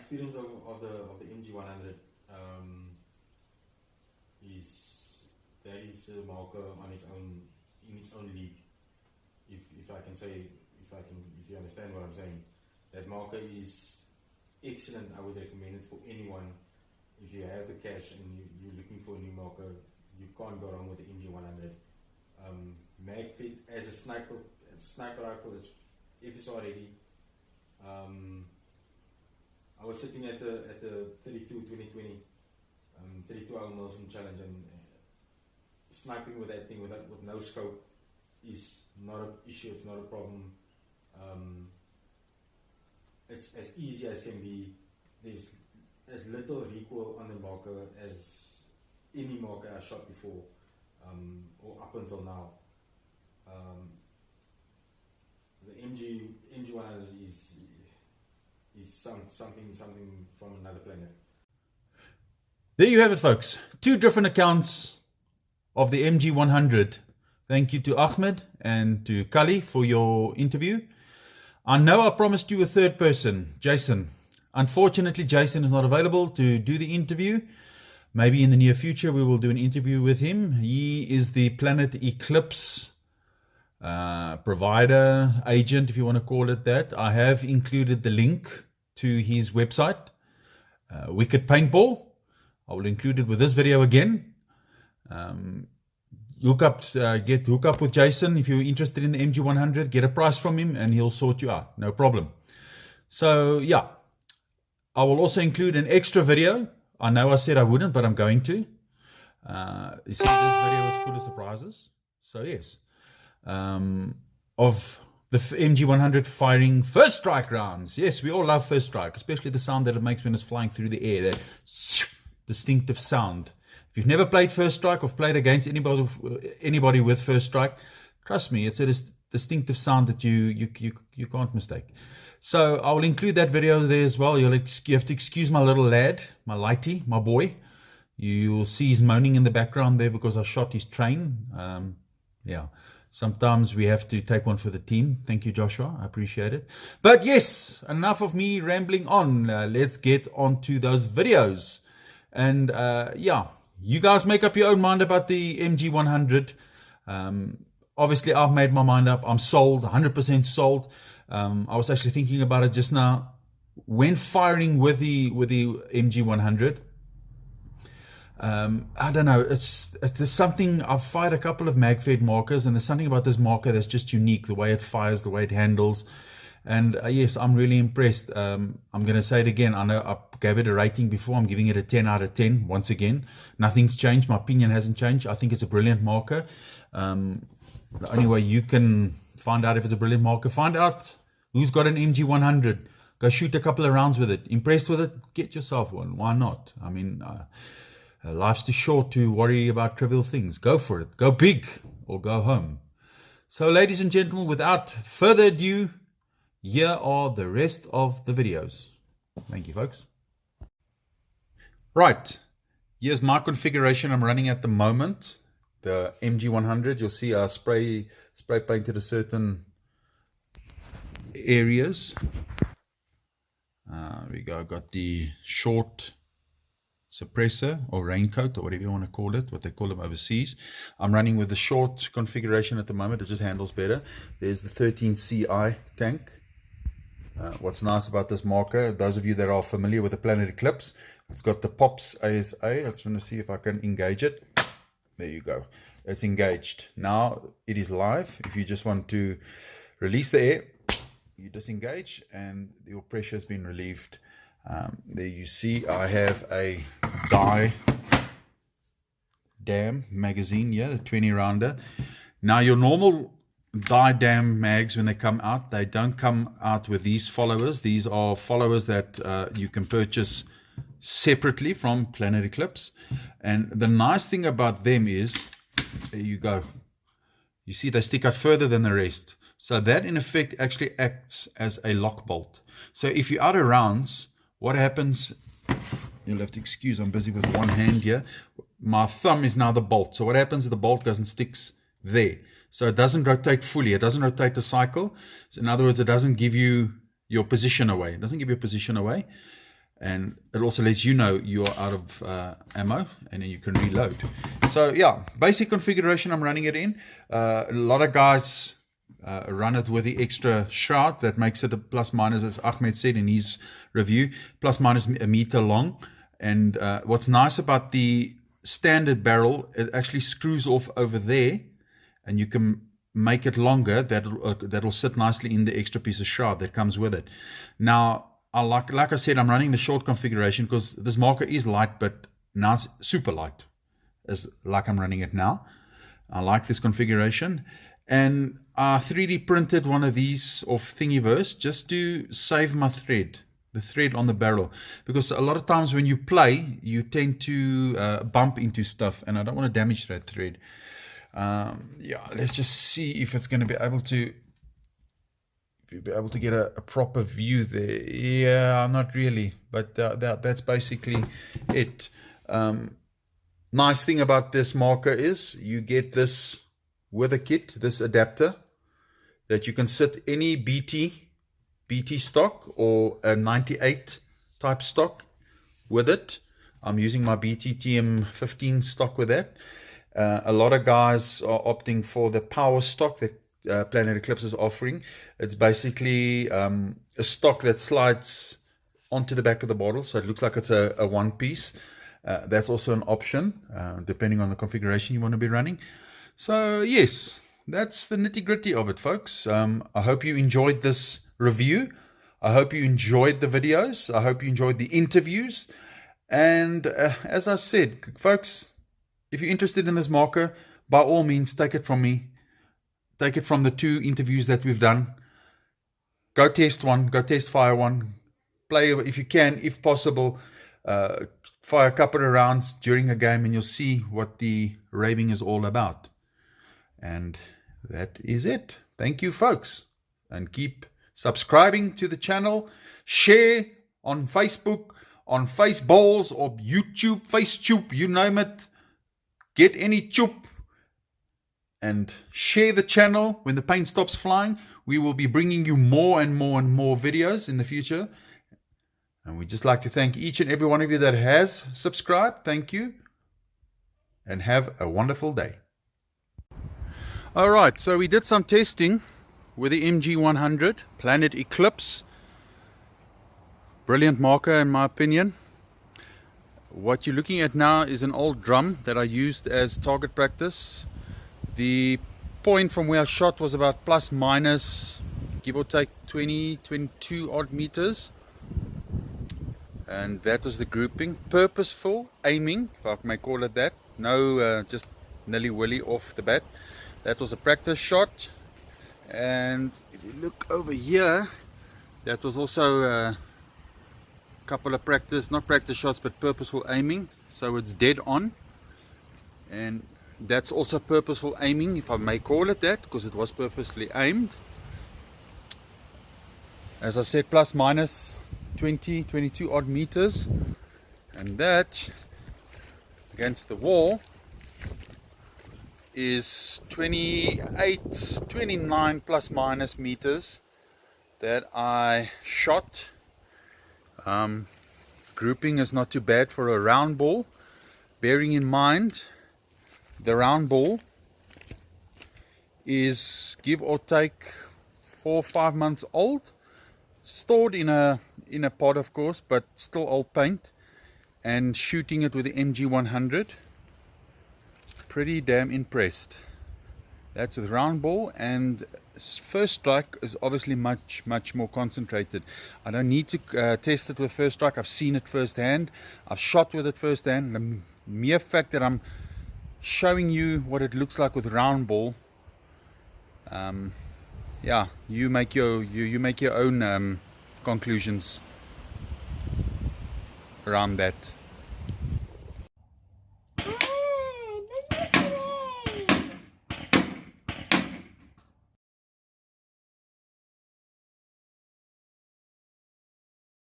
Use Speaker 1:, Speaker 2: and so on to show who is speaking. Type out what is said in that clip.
Speaker 1: experience of the Mg100 is that is a marker on its own, in its own league. If I can say, if you understand what I'm saying, that marker is excellent. I would recommend it for anyone. If you have the cash and you're looking for a new marker, you can't go wrong with the Mg100. Magfit as a sniper rifle, it's FSR ready. I was sitting at the 32 2020 32-hour Milsim challenge, and sniping with that thing with no scope is not an issue. It's not a problem. It's as easy as can be. There's as little recoil on the marker as any marker I shot before, or up until now. The Mg100 is something from another planet.
Speaker 2: There you have it, folks. Two different accounts of the Mg100. Thank you to Ahmed and to Kali for your interview. I know I promised you a third person, Jason. Unfortunately, Jason is not available to do the interview. Maybe in the near future we will do an interview with him. He is the Planet Eclipse provider, agent, if you want to call it that. I have included the link to his website, Wicked Paintball. I will include it with this video again. Hook up with Jason if you're interested in the Mg100. Get a price from him and he'll sort you out. No problem. So yeah, I will also include an extra video. I know I said I wouldn't, but I'm going to. You see, this video is full of surprises. So yes, of the Mg100 firing first strike rounds. Yes, we all love first strike, especially the sound that it makes when it's flying through the air. That distinctive sound. If you've never played first strike or played against anybody with first strike, trust me, it's a distinctive sound that you can't mistake. So I will include that video there as well. You have to excuse my little lad, my lighty, my boy. You will see he's moaning in the background there because I shot his train. Yeah, sometimes we have to take one for the team. Thank you, Joshua. I appreciate it. But yes, enough of me rambling on. Let's get on to those videos. And yeah, you guys make up your own mind about the Mg100. Obviously, I've made my mind up. I'm sold, 100% sold. I was actually thinking about it just now. When firing with the Mg100, I don't know. There's something. I've fired a couple of Magfed markers, and there's something about this marker that's just unique. The way it fires, the way it handles. And yes, I'm really impressed. I'm going to say it again. I know I gave it a rating before. I'm giving it a 10 out of 10 once again. Nothing's changed. My opinion hasn't changed. I think it's a brilliant marker. The only way you can find out if it's a brilliant marker, find out who's got an Mg100. Go shoot a couple of rounds with it. Impressed with it? Get yourself one. Why not? I mean, life's too short to worry about trivial things. Go for it. Go big or go home. So, ladies and gentlemen, without further ado, here are the rest of the videos. Thank you, folks. Right, here's my configuration I'm running at the moment. The Mg100, you'll see I spray painted a certain areas. We go, got the short suppressor or raincoat or whatever you want to call it, what they call them overseas. I'm running with the short configuration at the moment. It just handles better. There's the 13CI tank. What's nice about this marker, those of you that are familiar with the Planet Eclipse, it's got the POPs ASA. I just want to see if I can engage it. There you go. It's engaged. Now it is live. If you just want to release the air, you disengage and your pressure has been relieved. There you see I have a dam magazine here, the 20 rounder. Now your normal dam mags, when they come out, they don't come out with these followers. These are followers that you can purchase separately from Planet Eclipse. And the nice thing about them is, there you go, you see they stick out further than the rest. So that in effect actually acts as a lock bolt. So if you're out of rounds, what happens, you'll have to excuse, I'm busy with one hand here. My thumb is now the bolt. So what happens is the bolt goes and sticks there. So it doesn't rotate fully. It doesn't rotate the cycle. So in other words, it doesn't give you your position away. It doesn't give you a position away. and it also lets you know you're out of ammo, and then you can reload. So yeah, basic configuration I'm running it in. A lot of guys run it with the extra shroud that makes it a plus minus, as Ahmed said in his review, plus minus a meter long. And what's nice about the standard barrel, it actually screws off over there, and you can make it longer. That'll sit nicely in the extra piece of shroud that comes with it. Now, like I said, I'm running the short configuration because this marker is light, but now it's super light, as like I'm running it now. I like this configuration, and I 3D printed one of these off Thingiverse just to save my thread, the thread on the barrel, because a lot of times when you play, you tend to bump into stuff, and I don't want to damage that thread. Yeah, let's just see if it's going to be able to. If you'll be able to get a proper view there. Yeah, not really, but that's basically it. Nice thing about this marker is you get this with a kit, this adapter, that you can sit any BT stock or a 98 type stock with it. I'm using my BT TM15 stock with that. A lot of guys are opting for the power stock that Planet Eclipse is offering. It's basically a stock that slides onto the back of the bottle, so it looks like it's a one piece. That's also an option, depending on the configuration you want to be running. So yes, that's the nitty-gritty of it, folks. I hope you enjoyed this review. I hope you enjoyed the videos. I hope you enjoyed the interviews. And as I said, folks, if you're interested in this marker, by all means, take it from me. Take it from the 2 interviews that we've done. Go test one. Go test fire one. Play if you can, if possible. Fire a couple of rounds during a game, and you'll see what the raving is all about. And that is it. Thank you, folks. And keep subscribing to the channel. Share on Facebook, on Faceballs, or YouTube, FaceTube, you name it. Get any tube. And share the channel. When the paint stops flying, we will be bringing you more and more and more videos in the future. And we'd just like to thank each and every one of you that has subscribed. Thank you. And have a wonderful day. All right, so we did some testing with the Mg100 Planet Eclipse. Brilliant marker in my opinion. What you're looking at now is an old drum that I used as target practice. The point from where I shot was about plus minus, give or take 20, 22 odd meters. And that was the grouping. Purposeful aiming, if I may call it that. No just nilly-willy off the bat. That was a practice shot. And if you look over here, that was also a couple of not practice shots, but purposeful aiming. So it's dead on. And that's also purposeful aiming, if I may call it that, because it was purposely aimed. As I said, plus minus 20, 22 odd meters. And that against the wall is 28, 29 plus minus meters that I shot. Grouping is not too bad for a round ball, bearing in mind the round ball is give or take 4 or 5 months old, stored in a pod of course, but still old paint, and shooting it with the Mg100. Pretty damn impressed. That's with round ball, and first strike is obviously much more concentrated. I don't need to test it with first strike. I've seen it firsthand. I've shot with it firsthand. The mere fact that I'm showing you what it looks like with round ball, yeah, you make your own conclusions around that.